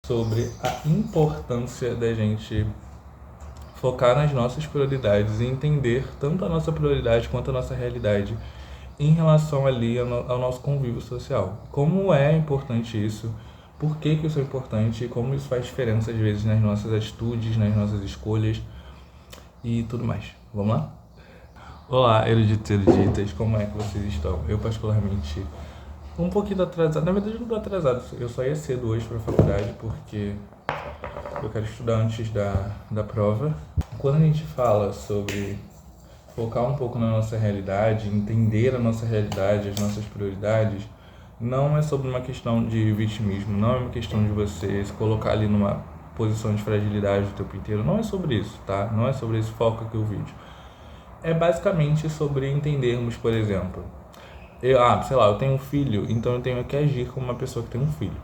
sobre a importância da gente focar nas nossas prioridades e entender tanto a nossa prioridade quanto a nossa realidade em relação ali ao nosso convívio social. Como é importante isso, por que isso é importante e como isso faz diferença às vezes nas nossas atitudes, nas nossas escolhas e tudo mais. Vamos lá? Olá, eruditos e eruditas, como é que vocês estão? Eu particularmente um pouquinho atrasado, na verdade eu não estou atrasado, eu só ia cedo hoje para a faculdade porque eu quero estudar antes da prova. Quando a gente fala sobre focar um pouco na nossa realidade, entender a nossa realidade, as nossas prioridades, não é sobre uma questão de vitimismo, não é uma questão de você se colocar ali numa posição de fragilidade o tempo inteiro, não é sobre isso, tá? Não é sobre esse foco aqui o vídeo. É basicamente sobre entendermos, por exemplo, eu tenho um filho, então eu tenho que agir como uma pessoa que tem um filho.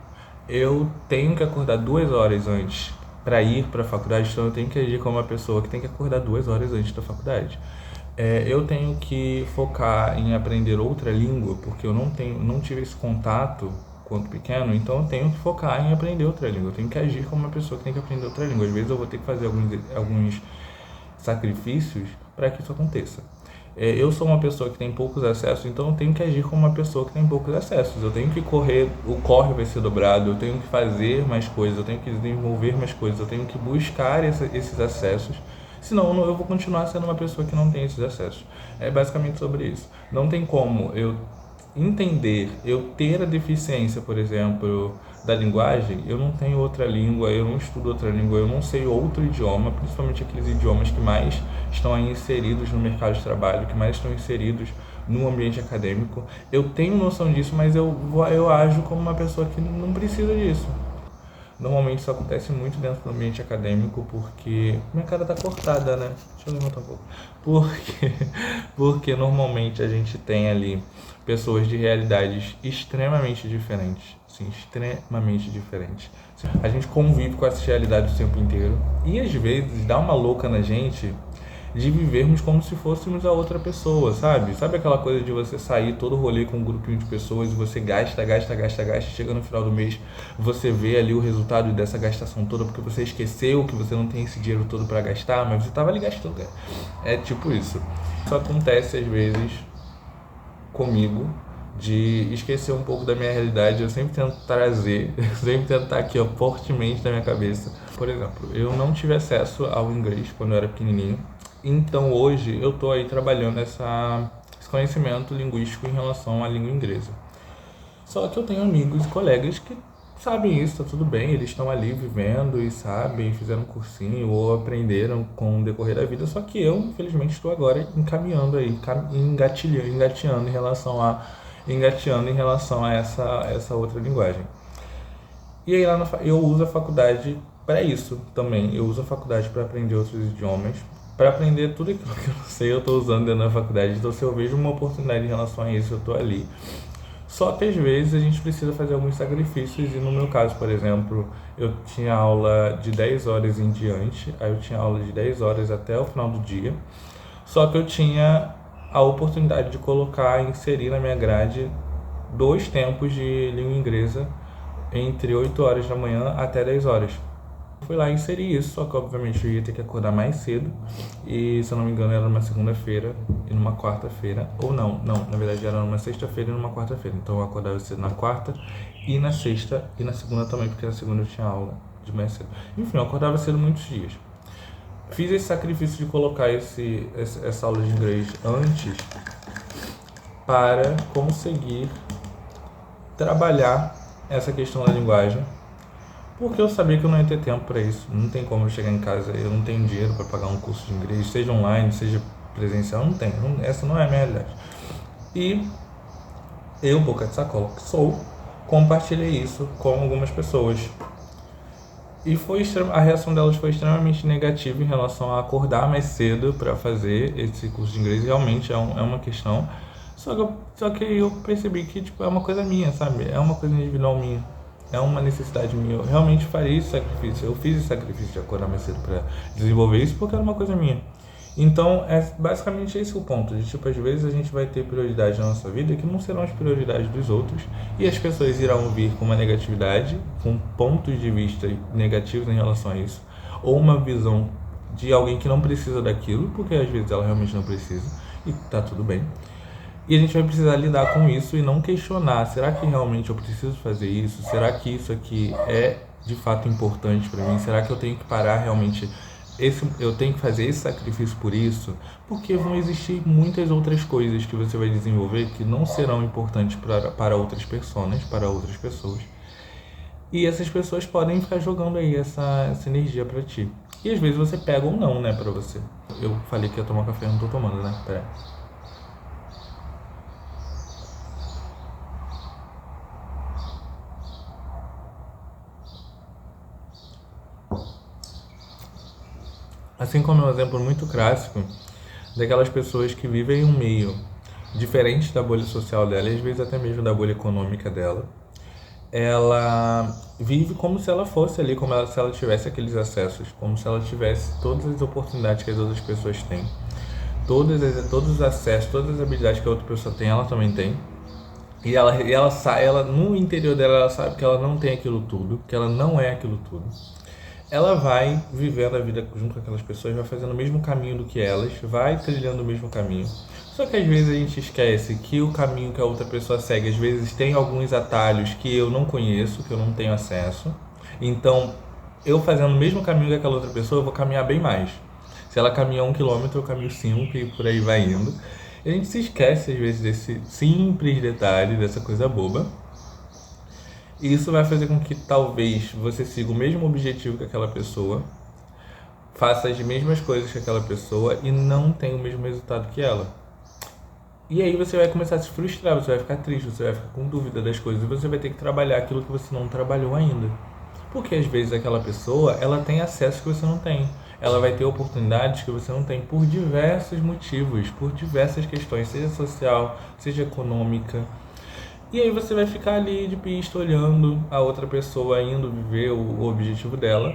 Eu tenho que acordar 2 horas antes para ir para a faculdade, então eu tenho que agir como uma pessoa que tem que acordar 2 horas antes da faculdade. Eu tenho que focar em aprender outra língua, porque eu não tive esse contato quando pequeno, então eu tenho que focar em aprender outra língua. Eu tenho que agir como uma pessoa que tem que aprender outra língua. Às vezes eu vou ter que fazer alguns sacrifícios para que isso aconteça. Eu sou uma pessoa que tem poucos acessos, então eu tenho que agir como uma pessoa que tem poucos acessos. Eu tenho que correr, o corre vai ser dobrado, eu tenho que fazer mais coisas, eu tenho que desenvolver mais coisas, eu tenho que buscar esses acessos, senão eu vou continuar sendo uma pessoa que não tem esses acessos. É basicamente sobre isso. Não tem como eu entender, eu ter a deficiência, por exemplo, da linguagem, eu não tenho outra língua, eu não estudo outra língua, eu não sei outro idioma, principalmente aqueles idiomas que mais estão aí inseridos no mercado de trabalho, que mais estão inseridos no ambiente acadêmico. Eu tenho noção disso, mas eu ajo como uma pessoa que não precisa disso. Normalmente isso acontece muito dentro do ambiente acadêmico porque... Minha cara tá cortada, né? Deixa eu levantar um pouco. Porque normalmente a gente tem ali pessoas de realidades extremamente diferentes. Sim, extremamente diferentes. A gente convive com essas realidades o tempo inteiro. E às vezes dá uma louca na gente de vivermos como se fôssemos a outra pessoa, sabe? Sabe aquela coisa de você sair todo rolê com um grupinho de pessoas e você gasta, chega no final do mês, você vê ali o resultado dessa gastação toda porque você esqueceu que você não tem esse dinheiro todo para gastar, mas você estava ali gastando, cara. É tipo isso. Isso acontece às vezes comigo, de esquecer um pouco da minha realidade. Eu sempre tento trazer, sempre tento estar aqui, ó, fortemente na minha cabeça. Por exemplo, eu não tive acesso ao inglês quando eu era pequenininho, então hoje eu estou aí trabalhando esse conhecimento linguístico em relação à língua inglesa. Só que eu tenho amigos e colegas que sabem isso, tá tudo bem, eles estão ali vivendo e sabem, fizeram um cursinho ou aprenderam com o decorrer da vida, só que eu, infelizmente, estou agora encaminhando aí, engateando em relação a essa outra linguagem. E aí eu uso a faculdade para isso também. Eu uso a faculdade para aprender outros idiomas, para aprender tudo aquilo que eu não sei, eu estou usando dentro da faculdade. Então, se eu vejo uma oportunidade em relação a isso, eu estou ali. Só que às vezes a gente precisa fazer alguns sacrifícios, e no meu caso, por exemplo, eu tinha aula de 10 horas em diante, aí eu tinha aula de 10 horas até o final do dia, só que eu tinha a oportunidade de inserir na minha grade 2 tempos de língua inglesa entre 8 horas da manhã até 10 horas. Fui lá e inseri isso, só que obviamente eu ia ter que acordar mais cedo, e se eu não me engano era numa segunda-feira e numa quarta-feira, ou não, na verdade era numa sexta-feira e numa quarta-feira, então eu acordava cedo na quarta e na sexta e na segunda também, porque na segunda eu tinha aula de manhã cedo. Enfim, eu acordava cedo muitos dias. Fiz esse sacrifício de colocar essa aula de inglês antes para conseguir trabalhar essa questão da linguagem, porque eu sabia que eu não ia ter tempo para isso. Não tem como eu chegar em casa, eu não tenho dinheiro para pagar um curso de inglês, seja online, seja presencial, não tenho. Essa não é a minha realidade. E eu, boca de sacola que sou, compartilhei isso com algumas pessoas. E a reação delas foi extremamente negativa em relação a acordar mais cedo para fazer esse curso de inglês. Realmente é uma questão. Só que eu percebi que é uma coisa minha, sabe? É uma coisa individual minha. É uma necessidade minha. Eu realmente faria esse sacrifício. Eu fiz esse sacrifício de acordar mais cedo para desenvolver isso porque era uma coisa minha. Então, é basicamente esse o ponto. De, tipo, às vezes a gente vai ter prioridades na nossa vida que não serão as prioridades dos outros, e as pessoas irão vir com uma negatividade, com pontos de vista negativos em relação a isso, ou uma visão de alguém que não precisa daquilo, porque às vezes ela realmente não precisa, e tá tudo bem. E a gente vai precisar lidar com isso e não questionar, será que realmente eu preciso fazer isso? Será que isso aqui é de fato importante para mim? Será que eu tenho que parar realmente, eu tenho que fazer esse sacrifício por isso? Porque vão existir muitas outras coisas que você vai desenvolver que não serão importantes para outras pessoas, para outras pessoas. E essas pessoas podem ficar jogando aí essa energia para ti. E às vezes você pega ou não, né, para você. Eu falei que ia tomar café, não tô tomando, né? Pera. Assim como é um exemplo muito clássico daquelas pessoas que vivem em um meio diferente da bolha social dela, e às vezes até mesmo da bolha econômica dela. Ela vive como se ela fosse ali, se ela tivesse aqueles acessos, como se ela tivesse todas as oportunidades que as outras pessoas têm. Todos os acessos, todas as habilidades que a outra pessoa tem, ela também tem. E ela no interior dela, ela sabe que ela não tem aquilo tudo, que ela não é aquilo tudo. Ela vai vivendo a vida junto com aquelas pessoas, vai fazendo o mesmo caminho do que elas, vai trilhando o mesmo caminho. Só que às vezes a gente esquece que o caminho que a outra pessoa segue, às vezes tem alguns atalhos que eu não conheço, que eu não tenho acesso. Então, eu fazendo o mesmo caminho que aquela outra pessoa, eu vou caminhar bem mais. Se ela caminha 1 quilômetro, eu caminho 5 e por aí vai indo. E a gente se esquece às vezes desse simples detalhe, dessa coisa boba. E isso vai fazer com que talvez você siga o mesmo objetivo que aquela pessoa, faça as mesmas coisas que aquela pessoa e não tenha o mesmo resultado que ela. E aí você vai começar a se frustrar, você vai ficar triste, você vai ficar com dúvida das coisas e você vai ter que trabalhar aquilo que você não trabalhou ainda. Porque às vezes aquela pessoa, ela tem acesso que você não tem. Ela vai ter oportunidades que você não tem por diversos motivos, por diversas questões, seja social, seja econômica. E aí você vai ficar ali de pista olhando a outra pessoa indo viver o objetivo dela.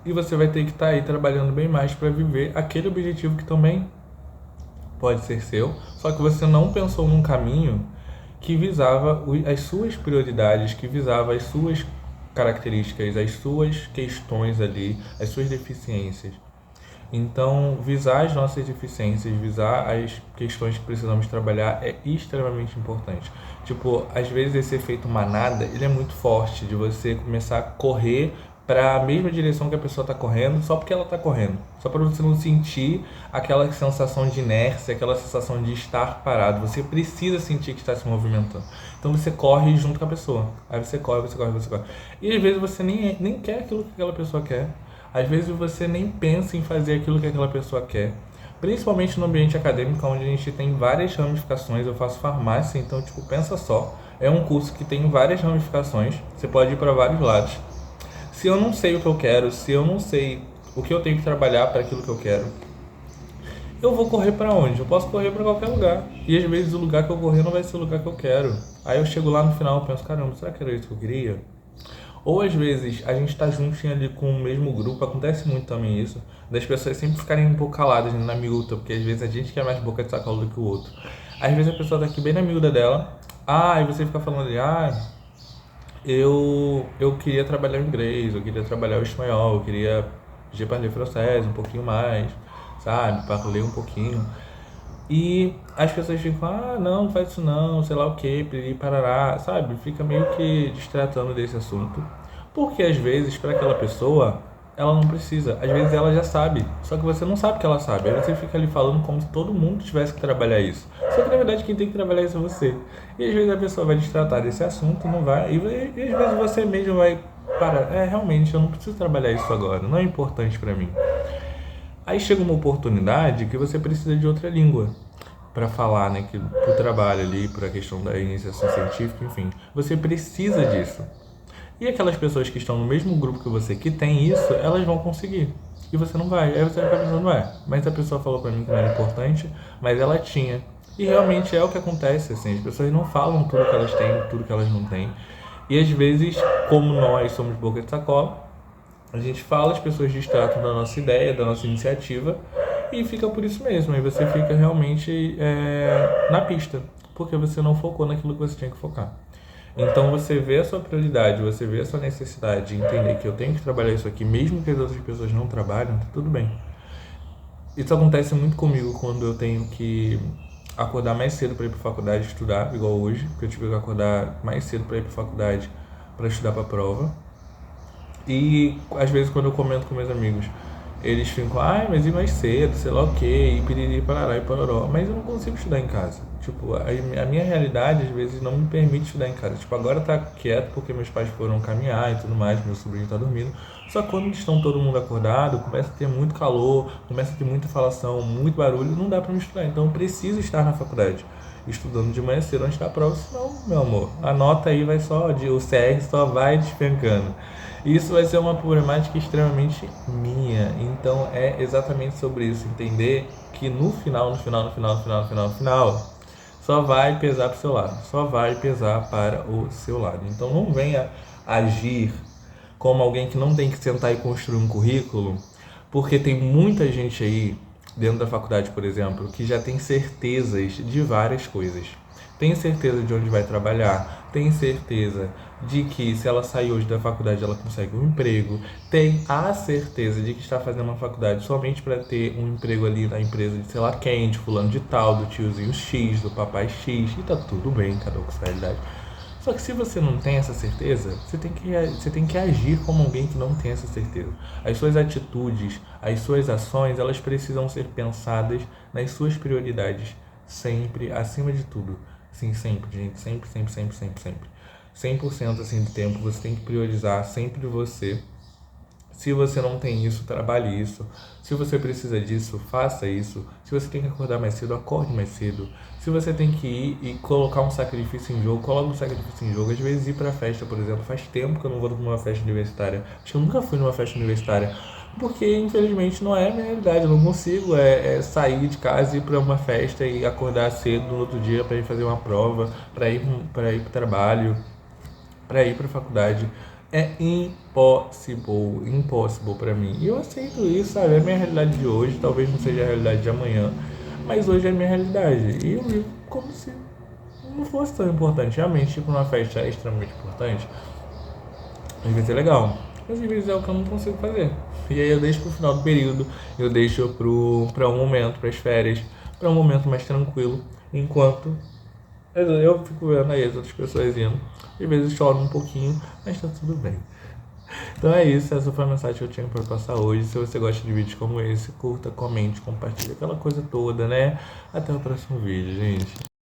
E você vai ter que estar aí trabalhando bem mais para viver aquele objetivo que também pode ser seu, só que você não pensou num caminho que visava as suas prioridades, que visava as suas características, as suas questões ali, as suas deficiências. Então, visar as nossas deficiências, visar as questões que precisamos trabalhar é extremamente importante. Tipo, às vezes esse efeito manada, ele é muito forte, de você começar a correr para a mesma direção que a pessoa está correndo, só porque ela está correndo. Só para você não sentir aquela sensação de inércia, aquela sensação de estar parado. Você precisa sentir que está se movimentando. Então você corre junto com a pessoa. Aí você corre, você corre, você corre. E às vezes você nem quer aquilo que aquela pessoa quer. Às vezes você nem pensa em fazer aquilo que aquela pessoa quer. Principalmente no ambiente acadêmico, onde a gente tem várias ramificações. Eu faço farmácia, então, tipo, pensa só. É um curso que tem várias ramificações. Você pode ir para vários lados. Se eu não sei o que eu quero, se eu não sei o que eu tenho que trabalhar para aquilo que eu quero, eu vou correr para onde? Eu posso correr para qualquer lugar. E às vezes o lugar que eu correr não vai ser o lugar que eu quero. Aí eu chego lá no final e penso, caramba, será que era isso que eu queria? Ou às vezes a gente tá juntinho ali com o mesmo grupo, acontece muito também isso, das pessoas sempre ficarem um pouco caladas na miúda, porque às vezes a gente quer mais boca de sacola do que o outro. Às vezes a pessoa tá aqui bem na miúda dela, e você fica falando ali, eu queria trabalhar o inglês, eu queria trabalhar o espanhol, eu queria pedir para ler francês um pouquinho mais, sabe, para ler um pouquinho. E as pessoas ficam, não faz isso não, sei lá o que, piriri, parará, sabe? Fica meio que distratando desse assunto. Porque às vezes, para aquela pessoa, ela não precisa. Às vezes ela já sabe, só que você não sabe que ela sabe. Aí você fica ali falando como se todo mundo tivesse que trabalhar isso. Só que na verdade quem tem que trabalhar isso é você. E às vezes a pessoa vai distratar desse assunto, não vai. E às vezes você mesmo vai parar. Realmente, eu não preciso trabalhar isso agora, não é importante para mim. Aí chega uma oportunidade que você precisa de outra língua para falar, né, que pro trabalho ali, para a questão da iniciação científica, enfim, você precisa disso. E aquelas pessoas que estão no mesmo grupo que você, que tem isso, elas vão conseguir. E você não vai. Aí você vai pensando, mas a pessoa falou para mim que não era importante, mas ela tinha. E realmente é o que acontece, assim, as pessoas não falam tudo que elas têm, tudo que elas não têm. E às vezes, como nós somos boca de sacola, a gente fala, as pessoas distratam da nossa ideia, da nossa iniciativa, e fica por isso mesmo. Aí você fica realmente na pista, porque você não focou naquilo que você tinha que focar. Então você vê a sua prioridade, você vê a sua necessidade de entender que eu tenho que trabalhar isso aqui, mesmo que as outras pessoas não trabalham, tá tudo bem. Isso acontece muito comigo quando eu tenho que acordar mais cedo para ir para faculdade estudar, igual hoje, porque eu tive que acordar mais cedo para ir para faculdade para estudar para a prova. E às vezes quando eu comento com meus amigos, eles ficam, ai, mas e mais cedo, sei lá o quê, e piriri, parará e pororó. Mas eu não consigo estudar em casa. Tipo, a minha realidade às vezes não me permite estudar em casa. Tipo, agora tá quieto porque meus pais foram caminhar e tudo mais, meu sobrinho tá dormindo. Só que quando estão todo mundo acordado, começa a ter muito calor, começa a ter muita falação, muito barulho, não dá pra me estudar. Então eu preciso estar na faculdade, estudando de manhã cedo antes da prova, senão, meu amor, a nota aí vai só, o CR só vai despencando. Isso vai ser uma problemática extremamente minha. Então é exatamente sobre isso, entender que no final, só vai pesar para o seu lado, só vai pesar para o seu lado. Então não venha agir como alguém que não tem que sentar e construir um currículo, porque tem muita gente aí dentro da faculdade, por exemplo, que já tem certezas de várias coisas. Tem certeza de onde vai trabalhar, tem certeza de que se ela sair hoje da faculdade ela consegue um emprego, tem a certeza de que está fazendo uma faculdade somente para ter um emprego ali na empresa de sei lá quem, de fulano de tal, do tiozinho X, do papai X, e tá tudo bem, cada um com sua realidade. Só que se você não tem essa certeza, você tem que agir como alguém que não tem essa certeza. As suas atitudes, as suas ações, elas precisam ser pensadas nas suas prioridades, sempre, acima de tudo. Sim, sempre, gente, sempre, sempre, sempre, sempre, sempre. 100% assim do tempo você tem que priorizar sempre você. Se você não tem isso, trabalhe isso. Se você precisa disso, faça isso. Se você tem que acordar mais cedo, acorde mais cedo. Se você tem que ir e colocar um sacrifício em jogo, coloque um sacrifício em jogo. Às vezes ir pra festa, por exemplo, faz tempo que eu não vou numa festa universitária. Acho que eu nunca fui numa festa universitária. Porque infelizmente não é a minha realidade. Eu não consigo sair de casa e ir pra uma festa e acordar cedo no outro dia para ir fazer uma prova, para ir pro trabalho, para ir para a faculdade. É impossível para mim. E eu aceito isso, sabe? É a minha realidade de hoje, talvez não seja a realidade de amanhã, mas hoje é a minha realidade. E eu vivo como se não fosse tão importante. Realmente, tipo, uma festa é extremamente importante. Às vezes é legal, mas às vezes é o que eu não consigo fazer. E aí eu deixo pro final do período, eu deixo para um momento, para as férias, para um momento mais tranquilo, enquanto eu fico vendo aí as outras pessoas indo. Às vezes choro um pouquinho, mas tá tudo bem. Então é isso, essa foi a mensagem que eu tinha para passar hoje. Se você gosta de vídeos como esse, curta, comente, compartilhe, aquela coisa toda, né? Até o próximo vídeo, gente.